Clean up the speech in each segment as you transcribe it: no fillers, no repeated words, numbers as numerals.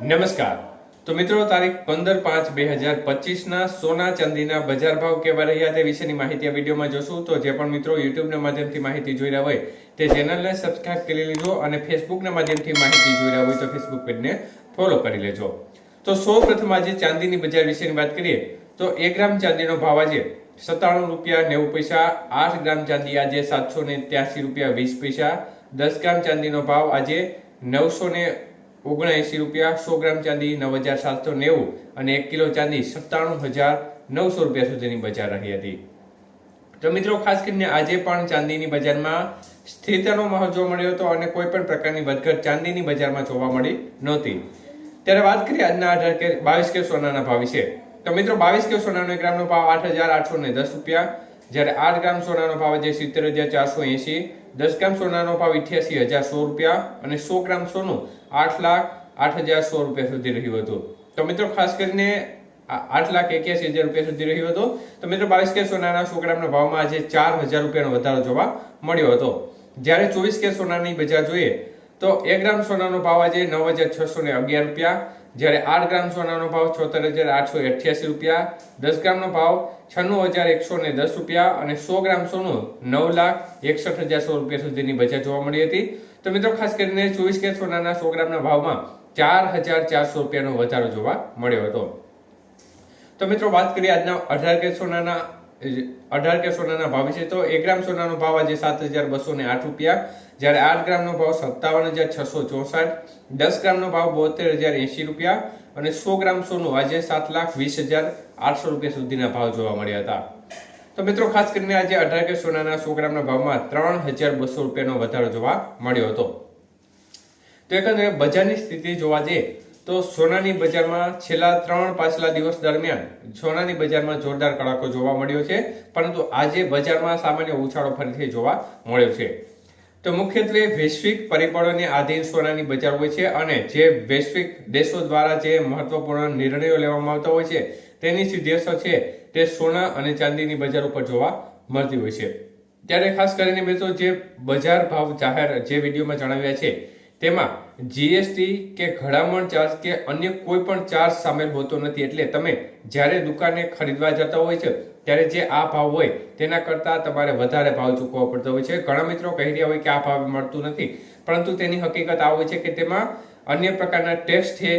નમસ્કાર. તો મિત્રો, તારીખ 15/5/2025 સોના ચાંદીના બજાર ભાવ કેવા રહ્યા તે વિશેની માહિતી આ વિડીયોમાં જોશું. તો જે પણ મિત્રો યુટ્યુબના માધ્યમથી માહિતી જોઈ રહ્યા હોય તે ચેનલને સબસ્ક્રાઇબ કરી લેજો અને ફેસબુકના માધ્યમથી માહિતી જોઈ રહ્યા હોય તો ફેસબુક પેજને ફોલો કરી લેજો. તો સૌપ્રથમ આજે ચાંદીની બજાર વિશેની વાત કરીએ તો 1 ગ્રામ ચાંદીનો ભાવ આજે ₹97.90, 8 ગ્રામ ચાંદી આજે ₹783.20, 10 ગ્રામ ચાંદીનો ભાવ આજે ₹979, 100 ગ્રામ ચાંદી ₹9,790 અને 1 કિલો ચાંદી ₹97,900 સુધીની બજાર રહી હતી. તો મિત્રો, ખાસ કરીને આજે પણ ચાંદીની બજારમાં સ્થિરતાનો માહોલ જોવા મળ્યો હતો અને કોઈ પણ પ્રકારની વધઘટ ચાંદીની બજારમાં જોવા મળી નહોતી. ત્યારે વાત કરીએ આજના 22 કે સોનાના ભાવ વિશે. તો મિત્રો, 22 કે સોનાનો 1 ગ્રામનો ભાવ ₹8,810, જ્યારે 8 ગ્રામ સોનાનો ભાવ આજે ₹70,480, 10 ગ્રામ સોનાનો ભાવ ₹88,100 અને 100 ગ્રામ સોનું ₹8,08,100 સુધી રહ્યું હતું. તો મિત્રો, ખાસ કરીને ₹8,81,000 સુધી રહ્યું હતું. તો મિત્રો, 22 કે સોનાના 100 ગ્રામના ભાવમાં આજે ₹4,000 વધારો જોવા મળ્યો હતો. જ્યારે 24 કે સોનાની બજાર જોઈએ તો 1 ગ્રામ સોનાનો ભાવ આજે ₹9,611, જ્યારે 8 ગ્રામ સોનાનો ભાવ ₹76,888, 10 ગ્રામનો ભાવ ₹96,110 અને 100 ગ્રામ સોનું ₹9,61,100 સુધીની બજાર જોવા મળી હતી. તો મિત્રો, ખાસ કરીને 24 કે સોનાના 100 ગ્રામના ભાવમાં ₹4,400 વધારો જોવા મળ્યો હતો. તો મિત્રો, વાત કરીએ આજના 18 કે સોનાના ભાવ વિશે. તો 1 ગ્રામ સોનાનો ભાવ આજે ₹7,208, જ્યારે 8 ગ્રામનો ભાવ ₹57,664, 10 ગ્રામનો ભાવ ₹72,080 અને 100 ગ્રામ સોનું આજે ₹7,20,800 સુધીના ભાવ જોવા મળ્યા હતા. તો મિત્રો, ખાસ કરીને આજે 18 કે સોનાના 100 ગ્રામના ભાવમાં ₹3,200 વધારો જોવા મળ્યો હતો. તો એકંદરે બજારની સ્થિતિ જોવા જઈએ તો સોનાની બજારમાં છેલ્લા 3 પાછલા દિવસ દરમિયાન સોનાની બજારમાં જોરદાર કડાકો જોવા મળ્યો છે, પરંતુ આજે બજારમાં સામાન્ય ઉછાળો ફરીથી જોવા મળ્યો છે. તો મુખ્યત્વે વૈશ્વિક પરિબળોને આધીન સોનાની બજાર હોય છે અને જે વૈશ્વિક દેશો દ્વારા જે મહત્વપૂર્ણ નિર્ણયો લેવામાં આવતા હોય છે તેની સીધી અસર છે તે સોના અને ચાંદીની બજાર ઉપર જોવા મળતી હોય છે. ત્યારે ખાસ કરીને મિત્રો, જે બજાર ભાવ જાહેર જે વિડીયોમાં જણાવ્યા છે તેમાં જીએસટી કે ઘડામણ ચાર્જ કે અન્ય કોઈ પણ ચાર્જ સામેલ હોતો નથી. એટલે તમે જ્યારે દુકાને ખરીદવા જતા હોય છે ત્યારે જે આ ભાવ હોય તેના કરતાં તમારે વધારે ભાવ ચૂકવવો પડતો હોય છે. ઘણા મિત્રો કહી રહ્યા હોય કે આ ભાવ મળતું નથી, પરંતુ તેની હકીકત આ હોય છે કે તેમાં અન્ય પ્રકારના ટેક્સ છે,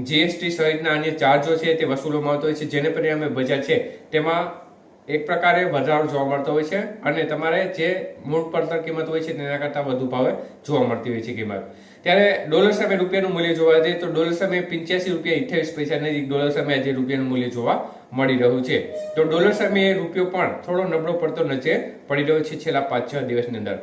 જીએસટી સહિતના અન્ય ચાર્જો છે તે વસૂલવામાં આવતો હોય છે, જેને પરિણામે બજાર છે તેમાં એક પ્રકારે વધારો જોવા મળતો હોય છે અને તમારે જે મૂળ પડતર કિંમત હોય છે તેના કરતાં વધુ ભાવે જોવા મળતી હોય છે કિંમત. ત્યારે ડોલર સામે રૂપિયાનું મૂલ્ય જોવા જઈએ તો ડોલર સામે ₹85.28 નજીક ડોલર સામે આજે રૂપિયાનું મૂલ્ય જોવા મળી રહ્યું છે. તો ડોલર સામે રૂપિયો પણ થોડો નબળો પડતો નજરે પડી રહ્યો છે છેલ્લા 5-6 દિવસની અંદર.